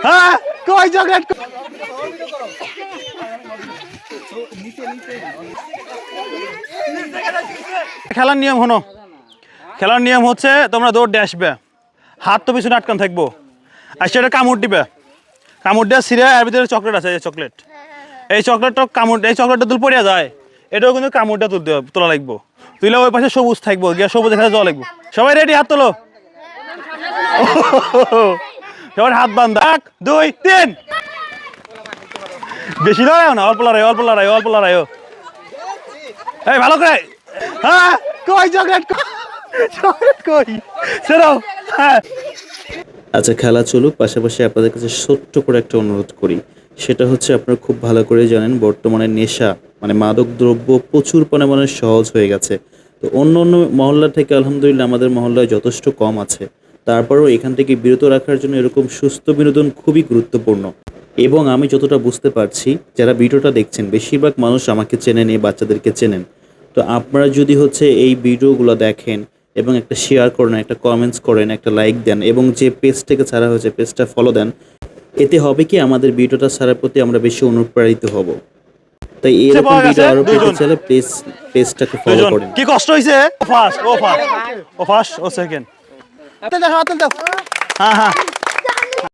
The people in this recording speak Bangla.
হ্যাঁ কই চকলেট খেলার নিয়ম হলো খেলার নিয়ম হচ্ছে তোমরা দৌড় দিয়ে আসবে হাত তো পিছনে আটকান থাকবো আর সেটা কামড় দিবে কামড় দেওয়া সিরে এর ভিতরে চকলেট আছে এই চকলেট এই চকলেটটা কামড় এই চকলেটটা তুল পড়িয়া যায় এটাও কিন্তু কামড়টা তোলা লাগবো তুইলে ওই পাশে সবুজ থাকবো গিয়ে সবুজ এখানে জল লাগবো সবাই রেডি হাত তোলো সবার হাত বান্ধ 1 2 3 বেশি লড়াই না অল্প লড়াই এই ভালো করে হ্যাঁ কই চকলেট কই সেরাও হ্যাঁ আচ্ছা খেলা চলুক, পাশাপাশি আপনাদের কাছে ছোট্ট করে একটা অনুরোধ করি। সেটা হচ্ছে আপনারা খুব ভালো করে জানেন বর্তমানে নেশা মানে মাদক দ্রব্য প্রচুর পরিমাণে সহজ হয়ে গেছে। তো অন্য অন্য মহল্লা থেকে আলহামদুলিল্লাহ আমাদের মহল্লায় যথেষ্ট কম আছে। তারপরেও এখান থেকে বিরত রাখার জন্য এরকম সুস্থ বিনোদন খুবই গুরুত্বপূর্ণ। এবং আমি যতটা বুঝতে পারছি যারা ভিডিওটা দেখছেন বেশিরভাগ মানুষ আমাকে চেনেন, এই বাচ্চাদেরকে চেনেন। তো আপনারা যদি হচ্ছে এই ভিডিওগুলো দেখেন এবং একটা শেয়ার করেন, একটা কমেন্টস করেন, একটা লাইক দেন এবং যে পেজটাকে ছাড়া হয়েছে পেজটা ফলো দেন, এতে হবে কি আমাদের ভিডিওটা ছাড়ার প্রতি আমরা বেশি অনুপ্রাণিত হব। তাই এরকম ভিডিও আরো পেতে চাইলে প্লিজ পেজটাকে ফলো করেন। কি কষ্ট হইছে ফার্স্ট ও সেকেন্ড হ্যাঁ হ্যাঁ